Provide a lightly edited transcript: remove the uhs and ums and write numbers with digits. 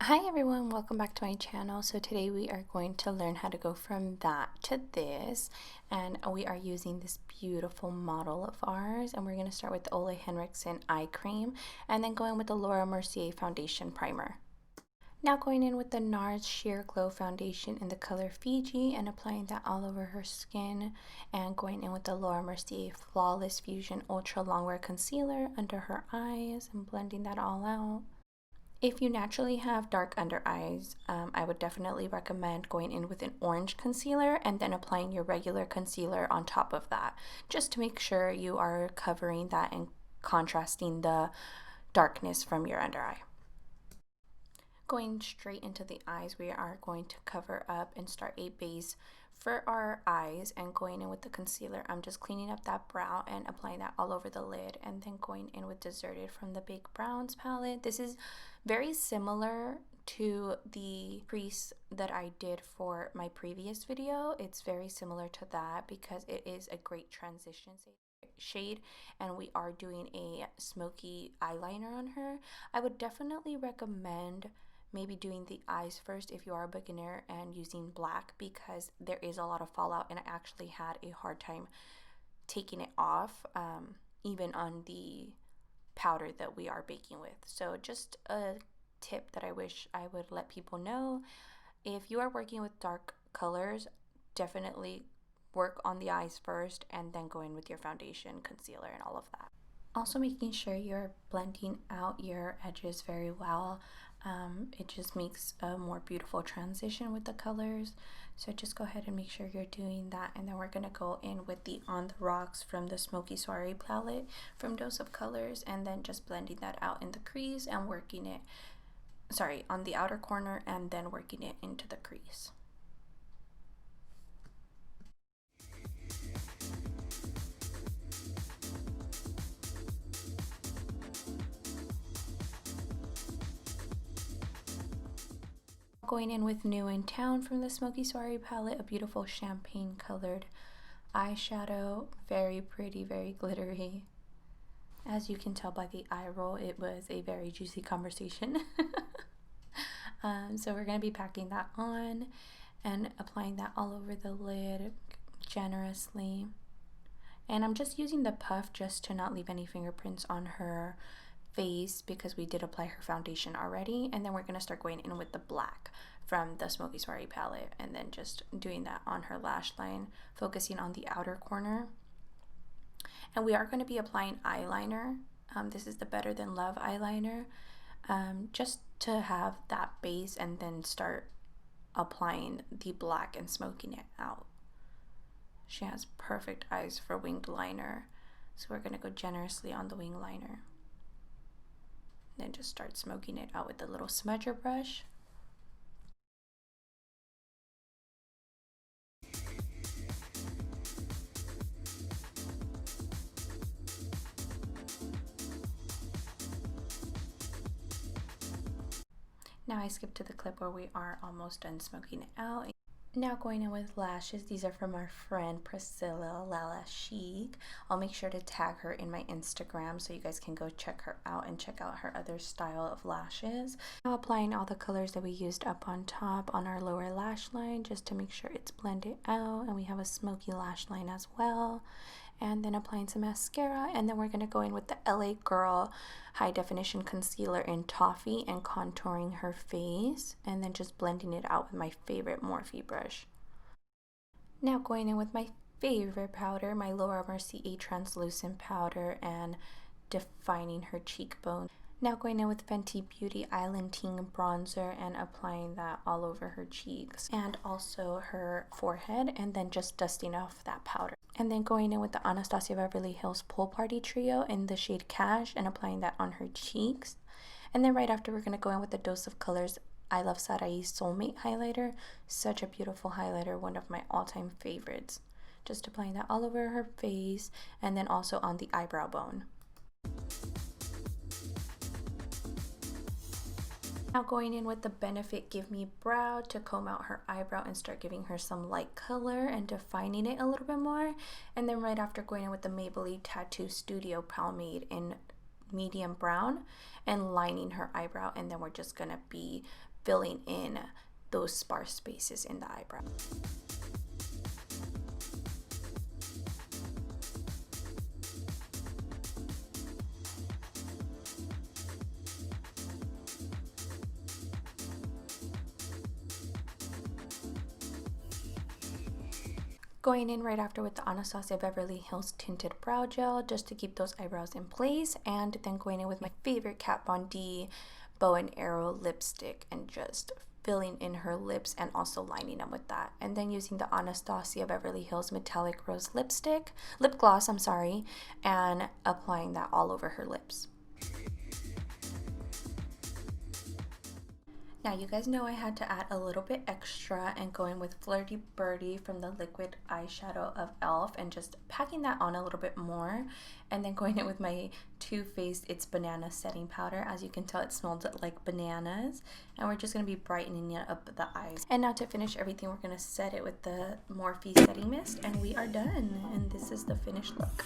Hi everyone, welcome back to my channel. So today we are going to learn how to go from that to this, and we are using this beautiful model of ours, and we're going to start with the Ole Henriksen eye cream and then going with the Laura Mercier foundation primer. Now going in with the NARS Sheer Glow foundation in the color Fiji and applying that all over her skin, and going in with the Laura Mercier Flawless Fusion Ultra Longwear Concealer under her eyes and blending that all out. If you naturally have dark under eyes, I would definitely recommend going in with an orange concealer and then applying your regular concealer on top of that, just to make sure you are covering that and contrasting the darkness from your under eye. Going straight into the eyes, we are going to cover up and start a base for our eyes, and going in with the concealer, I'm just cleaning up that brow and applying that all over the lid, and then going in with Deserted from the Big Browns palette. This is very similar to the crease that I did for my previous video. It's very similar to that because it is a great transition shade, and we are doing a smoky eyeliner on her. I would definitely recommend maybe doing the eyes first if you are a beginner and using black, because there is a lot of fallout and I actually had a hard time taking it off, even on the powder that we are baking with. So just a tip that I wish I would let people know: if you are working with dark colors, definitely work on the eyes first and then go in with your foundation, concealer, and all of that. Also making sure you're blending out your edges very well. It just makes a more beautiful transition with the colors. So just go ahead and make sure you're doing that. And then we're going to go in with the On the Rocks from the Smoky Soiree palette from Dose of Colors, and then just blending that out in the crease and working it, on the outer corner, and then working it into the crease. Going in with New in Town from the Smoky Soiree palette, a beautiful champagne colored eyeshadow, very pretty, very glittery. As you can tell by the eye roll, it was a very juicy conversation. So we're going to be packing that on and applying that all over the lid generously. And I'm just using the puff just to not leave any fingerprints on her face, because we did apply her foundation already. And then we're going to start going in with the black from the Smoky Soiree palette, and then just doing that on her lash line, focusing on the outer corner. And we are going to be applying eyeliner. This is the Better Than Love eyeliner, just to have that base and then start applying the black and smoking it out. She has perfect eyes for winged liner, so we're going to go generously on the wing liner. Then just start smoking it out with the little smudger brush. Now I skipped to the clip where we are almost done smoking it out. Now going in with lashes. These are from our friend Priscilla Lala Chic. I'll make sure to tag her in my Instagram so you guys can go check her out and check out her other style of lashes. Now applying all the colors that we used up on top on our lower lash line, just to make sure it's blended out, and we have a smoky lash line as well. And then applying some mascara, and then we're going to go in with the LA Girl High Definition Concealer in Toffee and contouring her face, and then just blending it out with my favorite Morphe brush. Now going in with my favorite powder, my Laura Mercier translucent powder, and defining her cheekbone. Now going in with Fenty Beauty Island Ting bronzer and applying that all over her cheeks and also her forehead, and then just dusting off that powder. And then going in with the Anastasia Beverly Hills Pool Party Trio in the shade Cash and applying that on her cheeks. And then right after, we're going to go in with the Dose of Colors I Love Sarai Soulmate highlighter. Such a beautiful highlighter, one of my all-time favorites. Just applying that all over her face and then also on the eyebrow bone. Now going in with the Benefit Give Me Brow to comb out her eyebrow and start giving her some light color and defining it a little bit more. And then right after, going in with the Maybelline Tattoo Studio Pomade in medium brown and lining her eyebrow, and then we're just gonna be filling in those sparse spaces in the eyebrow. Going in right after with the Anastasia Beverly Hills Tinted Brow Gel just to keep those eyebrows in place, and then going in with my favorite Kat Von D Bow and Arrow lipstick and just filling in her lips and also lining them with that. And then using the Anastasia Beverly Hills Metallic Rose lip gloss, and applying that all over her lips. Now, you guys know I had to add a little bit extra and going with Flirty Birdie from the liquid eyeshadow of e.l.f. and just packing that on a little bit more, and then going in with my Too Faced It's Banana setting powder. As you can tell, it smelled like bananas, and we're just going to be brightening up the eyes. And now to finish everything, we're going to set it with the Morphe setting mist, and we are done, and this is the finished look.